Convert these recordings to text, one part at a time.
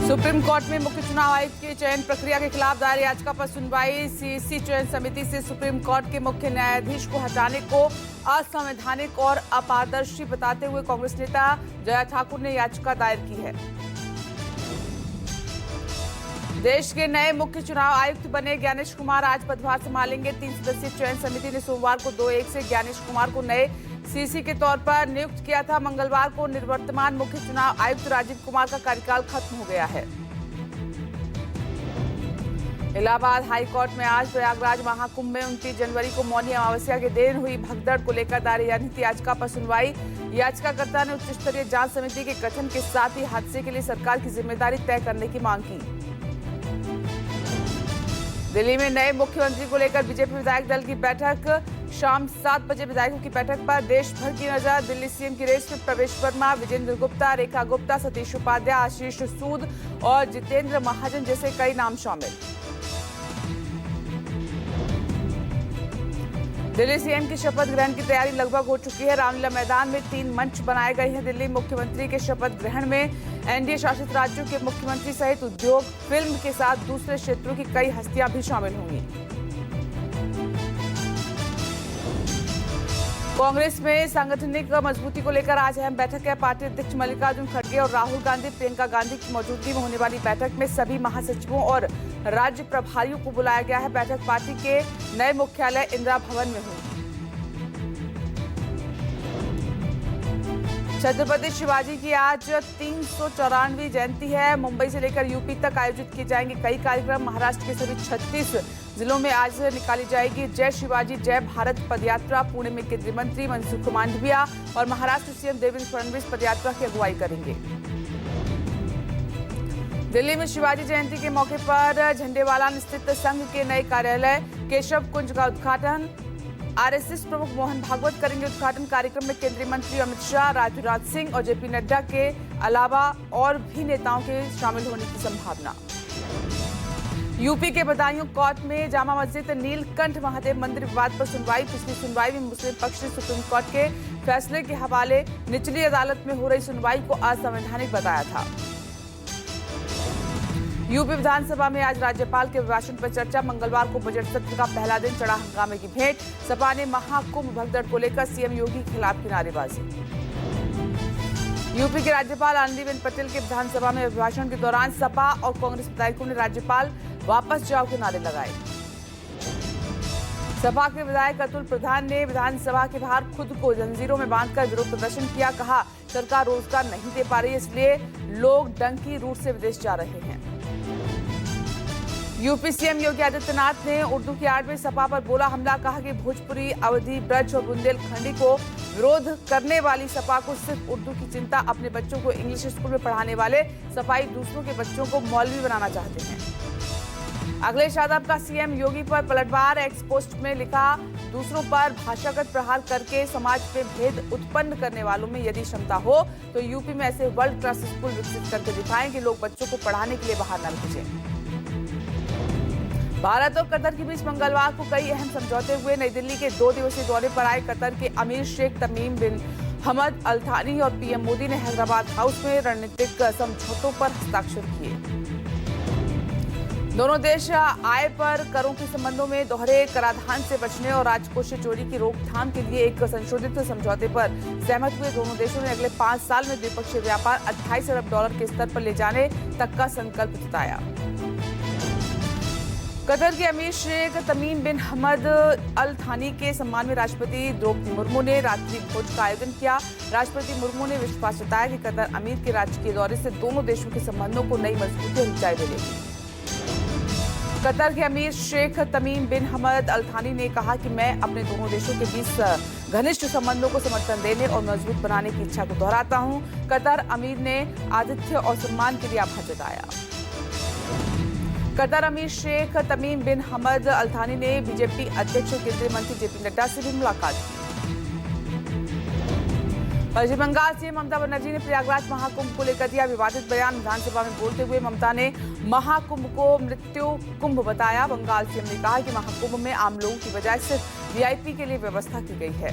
Supreme court में मुख्य चुनाव आयुक्त की चयन प्रक्रिया के खिलाफ दायर याचिका पर सुनवाई। सीईसी चयन समिति से सुप्रीम कोर्ट के मुख्य न्यायाधीश को हटाने को असंवैधानिक और अपारदर्शी बताते हुए कांग्रेस नेता जया ठाकुर ने याचिका दायर की है। देश के नए मुख्य चुनाव आयुक्त बने ज्ञानेश कुमार आज पदभार संभालेंगे। 3 सदस्यीय चयन समिति ने सोमवार को 2-1 से ज्ञानेश कुमार को नए सीसी के तौर पर नियुक्त किया था। मंगलवार को निवर्तमान मुख्य चुनाव आयुक्त राजीव कुमार का कार्यकाल खत्म हो गया है। इलाहाबाद हाई कोर्ट में आज प्रयागराज महाकुंभ में 29 जनवरी को मौनी अमावस्या के दिन हुई भगदड़ को लेकर दायर जनहित याचिका पर सुनवाई। याचिकाकर्ता ने उच्च स्तरीय जांच समिति के गठन के साथ ही हादसे के लिए सरकार की जिम्मेदारी तय करने की मांग की। दिल्ली में नए मुख्यमंत्री को लेकर बीजेपी विधायक दल की बैठक। शाम 7 बजे विधायकों की बैठक पर देश भर की नजर। दिल्ली सीएम की रेस में प्रवेश वर्मा, विजेंद्र गुप्ता, रेखा गुप्ता, सतीश उपाध्याय, आशीष सूद और जितेंद्र महाजन जैसे कई नाम शामिल। दिल्ली सीएम की शपथ ग्रहण की तैयारी लगभग हो चुकी है। रामलीला मैदान में 3 मंच बनाए गए हैं। दिल्ली मुख्यमंत्री के शपथ ग्रहण में एनडीए शासित राज्यों के मुख्यमंत्री सहित उद्योग, फिल्म के साथ दूसरे क्षेत्रों की कई हस्तियां भी शामिल होंगी। कांग्रेस में सांगठनिक मजबूती को लेकर आज अहम बैठक है। पार्टी अध्यक्ष मल्लिकार्जुन खड़गे और राहुल गांधी, प्रियंका गांधी की मौजूदगी में होने वाली बैठक में सभी महासचिवों और राज्य प्रभारियों को बुलाया गया है। बैठक पार्टी के नए मुख्यालय इंदिरा भवन में होगी। छत्रपति शिवाजी की आज 394वीं जयंती है। मुंबई से लेकर यूपी तक आयोजित किए जाएंगे कई कार्यक्रम। महाराष्ट्र के सभी 36 जिलों में आज निकाली जाएगी जय शिवाजी जय भारत पदयात्रा। पुणे में केंद्रीय मंत्री मनसुख मांडविया और महाराष्ट्र सीएम देवेंद्र फडणवीस पदयात्रा की अगुवाई करेंगे। दिल्ली में शिवाजी जयंती के मौके पर झंडेवाला स्थित संघ के नए कार्यालय केशव कुंज का उद्घाटन आरएसएस प्रमुख मोहन भागवत करेंगे उद्घाटन। कार्यक्रम में केंद्रीय मंत्री अमित शाह, राजनाथ सिंह और जेपी नड्डा के अलावा और भी नेताओं के शामिल होने की संभावना। यूपी के बदायूं कोर्ट में जामा मस्जिद नीलकंठ महादेव मंदिर विवाद पर सुनवाई। पिछली सुनवाई में मुस्लिम पक्ष ने सुप्रीम कोर्ट के फैसले के हवाले निचली अदालत में हो रही सुनवाई को असंवैधानिक बताया था। यूपी विधानसभा में आज राज्यपाल के अभिभाषण पर चर्चा। मंगलवार को बजट सत्र का पहला दिन चढ़ा हंगामे की भेंट। सपा ने महाकुंभ भगदड़ को लेकर सीएम योगी के खिलाफ की नारेबाजी। यूपी के राज्यपाल आनंदीबेन पटेल के विधानसभा में अभिभाषण के दौरान सपा और कांग्रेस विधायकों ने राज्यपाल वापस जाओ के नारे लगाए। सपा के विधायक अतुल प्रधान ने विधानसभा के बाहर खुद को जंजीरों में बांधकर विरोध प्रदर्शन किया। कहा सरकार रोजगार नहीं दे पा रही है, इसलिए लोग डंकी रूट से विदेश जा रहे हैं। यूपी सीएम योगी आदित्यनाथ ने उर्दू की आड़ में सपा पर बोला हमला। कहा कि भोजपुरी, अवधी, ब्रज और बुंदेलखंडी को विरोध करने वाली सपा को सिर्फ उर्दू की चिंता। अपने बच्चों को इंग्लिश स्कूल में पढ़ाने वाले सपाई दूसरों के बच्चों को मौलवी बनाना चाहते हैं। अखिलेश यादव का सीएम योगी पर पलटवार। एक्स पोस्ट में लिखा दूसरों पर भाषागत प्रहार करके समाज में भेद उत्पन्न करने वालों में यदि क्षमता हो तो यूपी में ऐसे वर्ल्ड क्लास स्कूल विकसित करके दिखाएं कि लोग बच्चों को पढ़ाने के लिए बाहर न भेजें। भारत और कतर के बीच मंगलवार को कई अहम समझौते हुए। नई दिल्ली के 2 दिवसीय दौरे पर आए कतर के अमीर शेख तमीम बिन हमद अल थानी और पीएम मोदी ने हैदराबाद हाउस में रणनीतिक समझौतों पर हस्ताक्षर किए। दोनों देश आय पर करों के संबंधों में दोहरे कराधान से बचने और राजकोषीय चोरी की रोकथाम के लिए एक संशोधित समझौते पर सहमत हुए। दोनों देशों ने अगले 5 साल में द्विपक्षीय व्यापार $28 अरब के स्तर पर ले जाने तक का संकल्प जताया। कतर के अमीर शेख तमीम बिन हमद अल थानी के सम्मान में राष्ट्रपति द्रौपदी मुर्मू ने रात्रि भोज का आयोजन किया। राष्ट्रपति मुर्मू ने विश्वास जताया कि कतर अमीर के राजकीय दौरे से दोनों देशों के संबंधों को नई मजबूती और ऊंचाई मिलेगी। कतर के अमीर शेख तमीम बिन हमद अल थानी ने कहा कि मैं अपने दोनों देशों के बीच घनिष्ठ संबंधों को समर्थन देने और मजबूत बनाने की इच्छा को दोहराता हूं। कतर अमीर ने आतिथ्य और सम्मान के लिए आभार जताया। कतर अमीर शेख तमीम बिन हमद अल थानी ने बीजेपी अध्यक्ष और केंद्रीय मंत्री जेपी नड्डा से भी मुलाकात की। पश्चिम बंगाल सीएम ममता बनर्जी ने प्रयागराज महाकुंभ को लेकर दिया विवादित बयान। विधानसभा में बोलते हुए ममता ने महाकुंभ को मृत्यु कुंभ बताया। बंगाल सीएम ने कहा कि महाकुंभ में आम लोगों की बजाय सिर्फ वीआईपी के लिए व्यवस्था की गई है।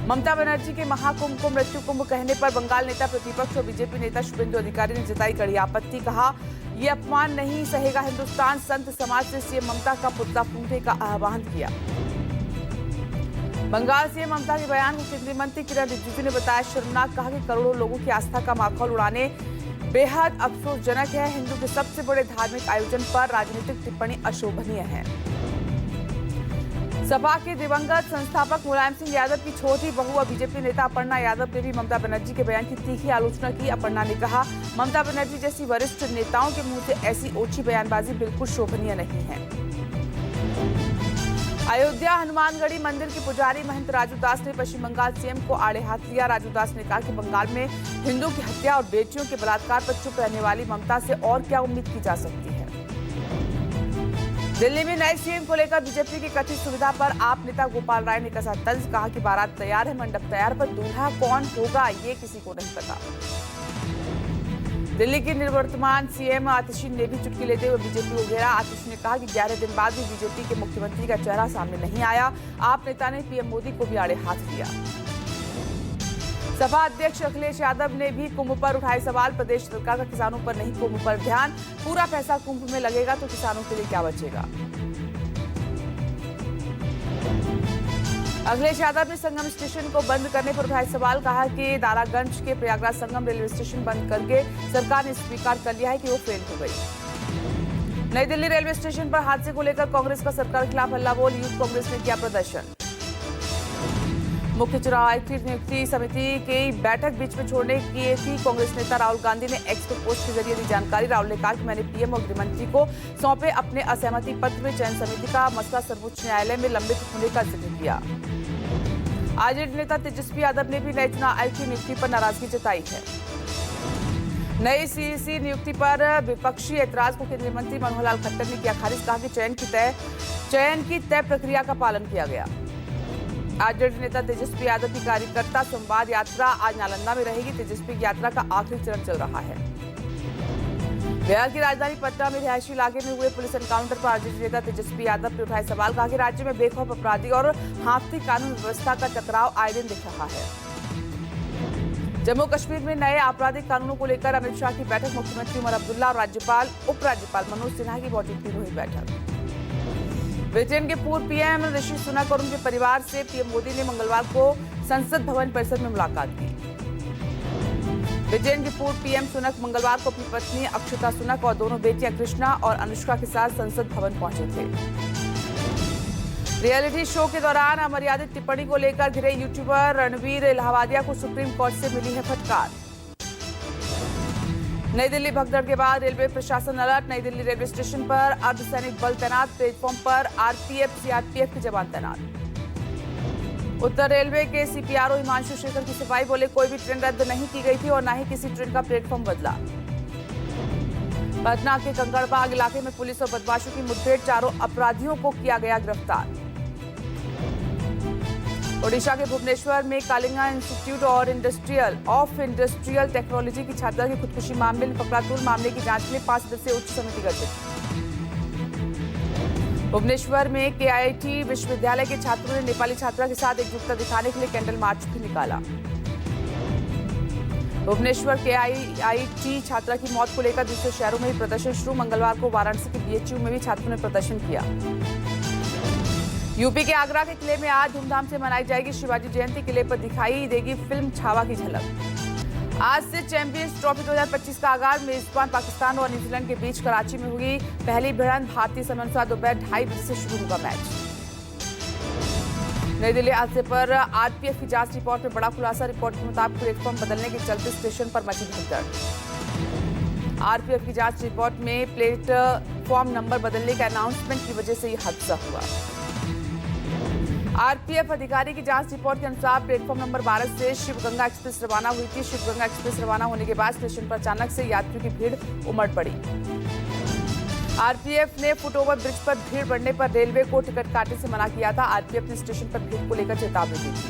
ममता बनर्जी के महाकुंभ को मृत्यु कुंभ कहने पर बंगाल नेता प्रतिपक्ष और बीजेपी नेता शुभेंदु अधिकारी ने जताई कड़ी आपत्ति। कहा, ये अपमान नहीं सहेगा हिंदुस्तान। संत समाज से सीएम ममता का पुतला फूंकने का आह्वान किया। बंगाल सीएम ममता के बयान को केंद्रीय मंत्री किरण रिजिजू ने बताया शर्मनाक। कहा कि करोड़ों लोगों की आस्था का माखौल उड़ाने बेहद अफसोसजनक है। हिंदू के सबसे बड़े धार्मिक आयोजन पर राजनीतिक टिप्पणी अशोभनीय है। सपा के दिवंगत संस्थापक मुलायम सिंह यादव की छोटी बहू और बीजेपी नेता अपर्णा यादव ने भी ममता बनर्जी के बयान की तीखी आलोचना की। अपर्णा ने कहा, ममता बनर्जी जैसी वरिष्ठ नेताओं के मुंह से ऐसी ओछी बयानबाजी बिल्कुल शोभनीय नहीं है। अयोध्या हनुमानगढ़ी मंदिर के पुजारी महंत राजू दास ने पश्चिम बंगाल सीएम को आड़े हाथ लिया। राजू दास ने कहा कि बंगाल में हिंदू की हत्या और बेटियों के बलात्कार पर चुप रहने वाली ममता से और क्या उम्मीद की जा सकती है। दिल्ली में नए सीएम को लेकर बीजेपी की कथित सुविधा पर आप नेता गोपाल राय ने कसा तंज। कहा कि बारात तैयार है, मंडप तैयार, पर दूल्हा कौन होगा ये किसी को नहीं पता। दिल्ली की निवर्तमान सीएम आतिशी ने भी चुटकी लेते हुए बीजेपी को घेरा। आतिशी ने कहा कि 11 दिन बाद भी बीजेपी के मुख्यमंत्री का चेहरा सामने नहीं आया। आप नेता ने पीएम मोदी को भी आड़े हाथ लिया। सपा अध्यक्ष अखिलेश यादव ने भी कुंभ पर उठाए सवाल। प्रदेश सरकार का किसानों पर नहीं कुंभ पर ध्यान। पूरा पैसा कुंभ में लगेगा तो किसानों के लिए क्या बचेगा। अखिलेश यादव ने संगम स्टेशन को बंद करने पर उठाए सवाल। कहा कि दारागंज के प्रयागराज संगम रेलवे स्टेशन बंद करके सरकार ने स्वीकार कर लिया है कि वो फेल हो गई। नई दिल्ली रेलवे स्टेशन पर हादसे को लेकर कांग्रेस का सरकार के खिलाफ हल्ला बोल। यूथ कांग्रेस ने किया प्रदर्शन। मुख्य चुनाव आयुक्त की नियुक्ति समिति की बैठक बीच में छोड़ने की थी। कांग्रेस नेता राहुल गांधी ने एक्स पर पोस्ट के जरिए दी जानकारी। राहुल ने कहा कि मैंने पीएम और गृहमंत्री को सौंपे अपने असहमति पत्र में चयन समिति का मसला सर्वोच्च न्यायालय में लंबित होने का जिक्र किया। आरजेडी नेता तेजस्वी यादव ने भी नए चुनाव आयुक्त की नियुक्ति पर नाराजगी जताई है। नई सीईसी नियुक्ति पर विपक्षी ऐतराज को केंद्रीय मंत्री मनोहर लाल खट्टर ने किया खारिज। कहा कि चयन की तय प्रक्रिया का पालन किया गया। आरजेडी नेता तेजस्वी यादव की कार्यकर्ता संवाद यात्रा आज नालंदा में रहेगी। तेजस्वी की यात्रा का आखिरी चरण चल रहा है। बिहार की राजधानी पटना में रिहायशी इलाके में हुए पुलिस एनकाउंटर पर आरजेडी नेता तेजस्वी यादव ने उठाए सवाल। कहा कि राज्य में बेखौफ अपराधी और हाथी कानून व्यवस्था का टकराव आए दिन दिख रहा है। जम्मू कश्मीर में नए आपराधिक कानूनों को लेकर अमित शाह की बैठक। मुख्यमंत्री उमर अब्दुल्ला और उपराज्यपाल मनोज सिन्हा की मौजूदगी में हुई बैठक। ब्रिटेन के पूर्व पीएम ऋषि सुनक और उनके परिवार से पीएम मोदी ने मंगलवार को संसद भवन परिसर में मुलाकात की। ब्रिटेन के पूर्व पीएम सुनक मंगलवार को अपनी पत्नी अक्षता सुनक और दोनों बेटियां कृष्णा और अनुष्का के साथ संसद भवन पहुंचे थे। रियलिटी शो के दौरान अमर्यादित टिप्पणी को लेकर घिरे यूट्यूबर रणवीर इलाहाबादिया को सुप्रीम कोर्ट से मिली है फटकार। नई दिल्ली भगदड़ के बाद रेलवे प्रशासन अलर्ट। नई दिल्ली रेलवे स्टेशन पर अर्धसैनिक बल तैनात। प्लेटफॉर्म पर आरपीएफ सीआरपीएफ के जवान तैनात। उत्तर रेलवे के सीपीआरओ हिमांशु शेखर की सफाई। बोले, कोई भी ट्रेन रद्द नहीं की गई थी और न ही किसी ट्रेन का प्लेटफॉर्म बदला। पटना के कंकड़बाग इलाके में पुलिस और बदमाशों की मुठभेड़। 4 अपराधियों को किया गया गिरफ्तार। ओडिशा के भुवनेश्वर में Kalinga institute of industrial technology की छात्रा की खुदकुशी मामले में पकड़ा तूल। मामले की जांच के लिए 5 सदस्यीय उच्च समिति गठित। भुवनेश्वर में केआईटी विश्वविद्यालय के छात्रों ने नेपाली छात्रा के साथ एकजुटता दिखाने के लिए कैंडल मार्च भी निकाला। भुवनेश्वर केआईटी छात्रा की मौत को लेकर दूसरे शहरों में भी प्रदर्शन शुरू। मंगलवार को वाराणसी के बीएचयू में भी छात्रों ने प्रदर्शन किया। यूपी के आगरा के किले में आज धूमधाम से मनाई जाएगी शिवाजी जयंती। किले पर दिखाई देगी फिल्म छावा की झलक। आज से चैंपियंस ट्रॉफी 2025 का आगाज। मेजबान पाकिस्तान और न्यूजीलैंड के बीच कराची में हुई पहली भिड़ंत। भारतीय समय अनुसार दोपहर 2:30 बजे से शुरू होगा मैच। नई दिल्ली हादसे पर आरपीएफ की जांच रिपोर्ट में बड़ा खुलासा। रिपोर्ट के मुताबिक प्लेटफॉर्म बदलने के चलते स्टेशन पर मची भगदड़। आरपीएफ की जांच रिपोर्ट में प्लेटफॉर्म नंबर बदलने के अनाउंसमेंट की वजह से यह हादसा हुआ। आरपीएफ अधिकारी की जांच रिपोर्ट के अनुसार प्लेटफॉर्म नंबर 12 से शिवगंगा एक्सप्रेस रवाना हुई थी। शिवगंगा एक्सप्रेस रवाना होने के बाद स्टेशन पर अचानक से यात्रियों की भीड़ उमड़ पड़ी। आरपीएफ ने फुटओवर ब्रिज पर भीड़ बढ़ने पर रेलवे को टिकट काटने से मना किया था। आरपीएफ ने स्टेशन पर भीड़ को लेकर चेतावनी दी थी।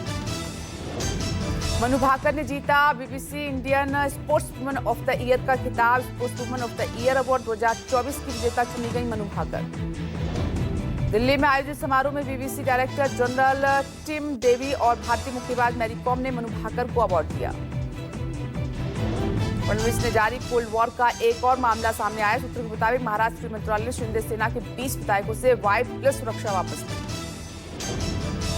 मनु भाकर ने जीता BBC Indian sportswoman of the year का खिताब। Sportswoman of the year award 2024 की विजेता चुनी गई मनु भाकर। दिल्ली में आयोजित समारोह में BBC director general Tim Davie और भारतीय मुक्केबाज मैरी कॉम ने मनु भाकर को अवार्ड दिया। फडणवीस ने जारी कोल्ड वॉर का एक और मामला सामने आया। सूत्रों के मुताबिक महाराष्ट्र गृह मंत्रालय ने शिंदे सेना के 20 विधायकों से वाई+ सुरक्षा वापस ली।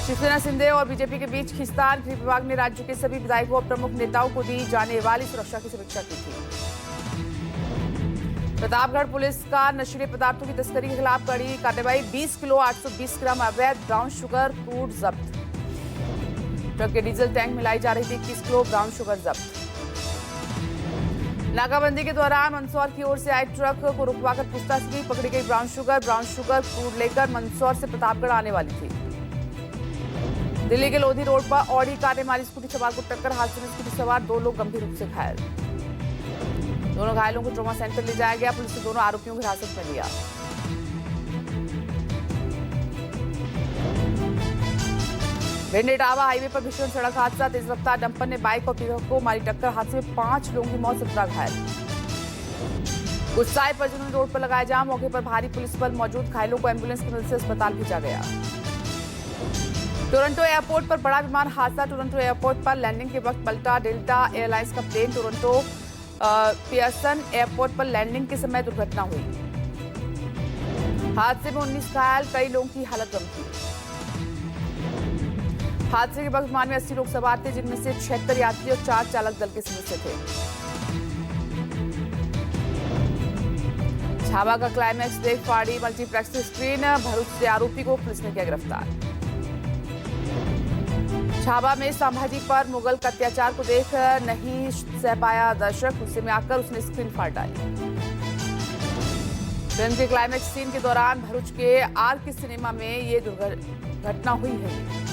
शिवसेना शिंदे और बीजेपी के बीच खींचतान। गृह विभाग ने राज्य के सभी विधायकों और प्रमुख नेताओं को दी जाने वाली सुरक्षा की समीक्षा की थी। प्रतापगढ़ पुलिस का नशीले पदार्थों की तस्करी के खिलाफ कड़ी कार्रवाई। 20 किलो 820 ग्राम अवैध ब्राउन शुगर क्रूड जब्त। ट्रक के डीजल टैंक में लाई जा रही थी 21 किलो ब्राउन शुगर जब्त। नाकाबंदी के दौरान मंदसौर की ओर से आए ट्रक को रुकवाकर पूछताछ की। पकड़ी गई ब्राउन शुगर क्रूड लेकर मंदसौर से प्रतापगढ़ आने वाली थी। दिल्ली के लोधी रोड पर ऑडी कार ने मारी स्कूटी सवार को टक्कर। हादसे में स्कूटी सवार 2 लोग गंभीर रूप से घायल। दोनों घायलों को ट्रॉमा सेंटर ले जाया गया। पुलिस ने दोनों आरोपियों को हिरासत में लिया। भिंड इटावा हाईवे पर भीषण सड़क हादसा। तेज रफ्तार डंपर ने बाइक और पिकअप को मारी टक्कर। हादसे में 5 लोगों की मौत, 17 घायल। गुस्साए परिजनों ने रोड पर लगाया जाम। मौके पर भारी पुलिस बल मौजूद। घायलों को एम्बुलेंस की मदद से अस्पताल भेजा गया। टोरंटो एयरपोर्ट पर बड़ा विमान हादसा। टोरंटो एयरपोर्ट पर लैंडिंग के वक्त पलटा डेल्टा एयरलाइंस का प्लेन। टोरंटो पियर्सन एयरपोर्ट पर लैंडिंग के समय दुर्घटना हुई। हादसे में 19 घायल, कई लोगों की हालत गंभीर। हादसे के वक्त विमान में 80 लोग सवार थे, जिनमें से 76 यात्री और 4 चालक दल के सदस्य थे। छावा का क्लाइमैक्स देख फाड़ी मल्टीप्लेक्स स्क्रीन। भरूच से आरोपी को पुलिस ने किया गिरफ्तार। छावा में संभाजी पर मुगल का अत्याचार को देख नहीं सह पाया दर्शक। गुस्से में आकर उसने स्क्रीन फाड़ डाली। फिल्म के क्लाइमैक्स सीन के दौरान भरूच के आर के सिनेमा में ये दुर्घटना हुई है।